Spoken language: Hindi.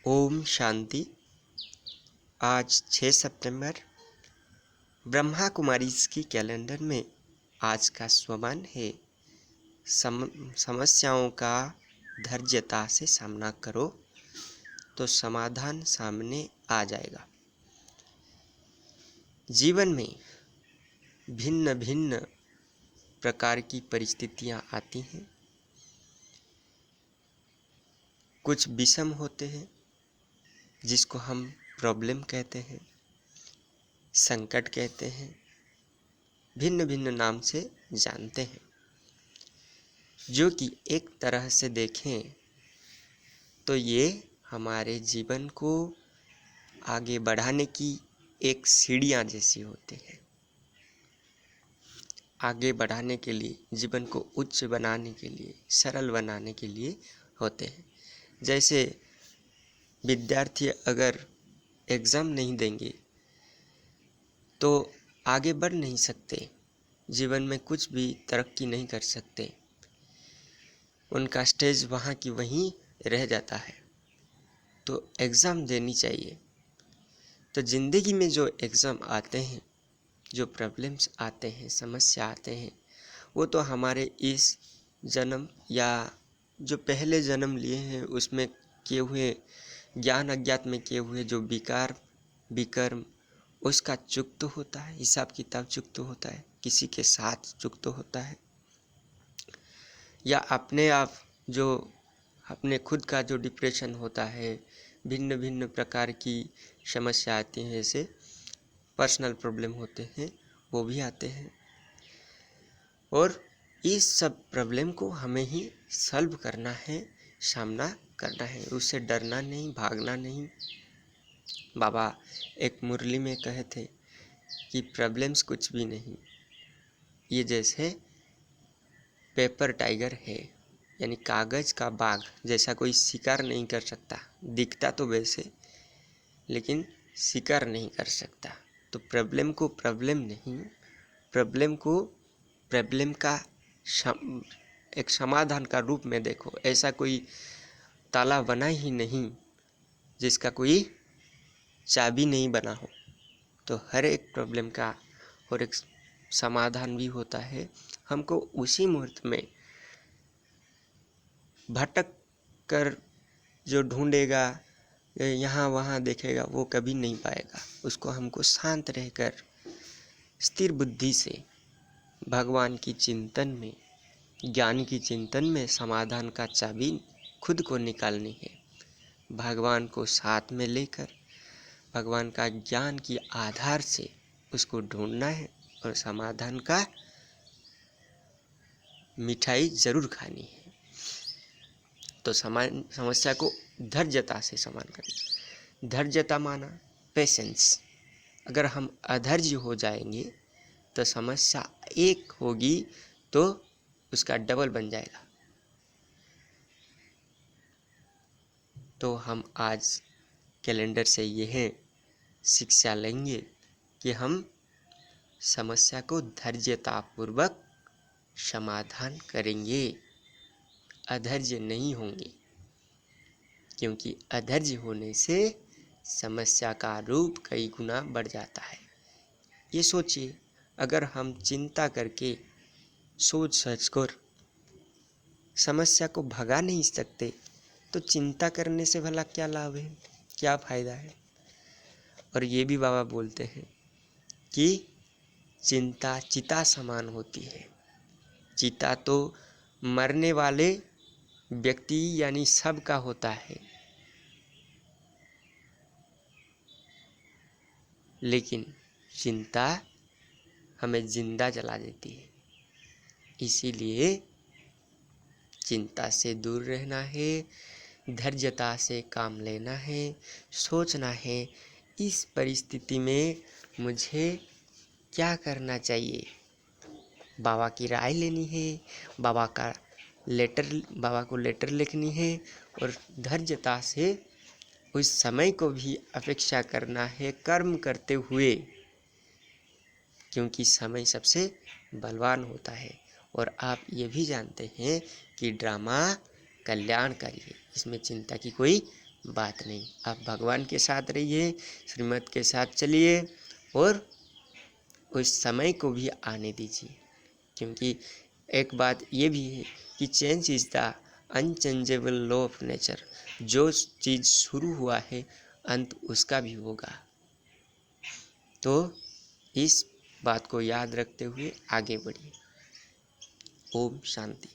ओम शांति। आज 6 सितंबर ब्रह्मा कुमारीज की कैलेंडर में आज का स्वमान है समस्याओं का धैर्यता से सामना करो तो समाधान सामने आ जाएगा। जीवन में भिन्न भिन्न प्रकार की परिस्थितियां आती हैं। कुछ विषम होते हैं जिसको हम प्रॉब्लम कहते हैं, संकट कहते हैं, भिन्न भिन्न नाम से जानते हैं, जो कि एक तरह से देखें तो ये हमारे जीवन को आगे बढ़ाने की एक सीढ़ियाँ जैसी होती है। आगे बढ़ाने के लिए, जीवन को उच्च बनाने के लिए, सरल बनाने के लिए होते हैं। जैसे विद्यार्थी अगर एग्ज़ाम नहीं देंगे तो आगे बढ़ नहीं सकते, जीवन में कुछ भी तरक्की नहीं कर सकते, उनका स्टेज वहाँ की वहीं रह जाता है। तो एग्ज़ाम देनी चाहिए। तो ज़िंदगी में जो एग्ज़ाम आते हैं, जो प्रॉब्लम्स आते हैं, समस्या आते हैं, वो तो हमारे इस जन्म या जो पहले जन्म लिए हैं उसमें किए हुए ज्ञान अज्ञात में किए हुए जो विकार विकर्म उसका चुक तो होता है, हिसाब किताब चुक तो होता है, किसी के साथ चुक तो होता है, या अपने आप जो अपने खुद का जो डिप्रेशन होता है, भिन्न भिन्न प्रकार की समस्या आती हैं, जैसे पर्सनल प्रॉब्लम होते हैं, वो भी आते हैं। और इस सब प्रॉब्लम को हमें ही सॉल्व करना है, सामना करना है, उससे डरना नहीं, भागना नहीं। बाबा एक मुरली में कहे थे कि प्रॉब्लम्स कुछ भी नहीं, ये जैसे पेपर टाइगर है, यानी कागज़ का बाघ जैसा कोई शिकार नहीं कर सकता, दिखता तो वैसे लेकिन शिकार नहीं कर सकता। तो प्रॉब्लम को प्रॉब्लम नहीं, प्रॉब्लम को प्रॉब्लम का एक समाधान का रूप में देखो। ऐसा कोई ताला बना ही नहीं जिसका कोई चाबी नहीं बना हो। तो हर एक प्रॉब्लम का और एक समाधान भी होता है। हमको उसी मुहूर्त में भटक कर जो ढूंढेगा, यहाँ वहाँ देखेगा, वो कभी नहीं पाएगा। उसको हमको शांत रहकर स्थिर बुद्धि से भगवान की चिंतन में, ज्ञान की चिंतन में समाधान का चाबी खुद को निकालनी है। भगवान को साथ में लेकर भगवान का ज्ञान की आधार से उसको ढूंढना है और समाधान का मिठाई ज़रूर खानी है। तो समस्या को धैर्यता से समाधान करना। धैर्यता माना पेशेंस। अगर हम अधैर्य हो जाएंगे तो समस्या एक होगी तो उसका डबल बन जाएगा। तो हम आज कैलेंडर से यह शिक्षा लेंगे कि हम समस्या को धैर्यतापूर्वक समाधान करेंगे, अधैर्य नहीं होंगे, क्योंकि अधैर्य होने से समस्या का रूप कई गुना बढ़ जाता है। ये सोचिए, अगर हम चिंता करके सोच समझ कर समस्या को भगा नहीं सकते तो चिंता करने से भला क्या लाभ है, क्या फ़ायदा है। और ये भी बाबा बोलते हैं कि चिंता चिता समान होती है। चिता तो मरने वाले व्यक्ति यानी सब का होता है, लेकिन चिंता हमें जिंदा जला देती है। इसीलिए चिंता से दूर रहना है, धैर्यता से काम लेना है, सोचना है इस परिस्थिति में मुझे क्या करना चाहिए। बाबा की राय लेनी है, बाबा को लेटर लिखनी है और धैर्यता से उस समय को भी अपेक्षा करना है कर्म करते हुए, क्योंकि समय सबसे बलवान होता है। और आप ये भी जानते हैं कि ड्रामा कल्याणकारी है, इसमें चिंता की कोई बात नहीं। आप भगवान के साथ रहिए, श्रीमत के साथ चलिए और उस समय को भी आने दीजिए, क्योंकि एक बात ये भी है कि change is the unchangeable law of nature. जो चीज़ शुरू हुआ है अंत उसका भी होगा। तो इस बात को याद रखते हुए आगे बढ़िए। ओम शांति।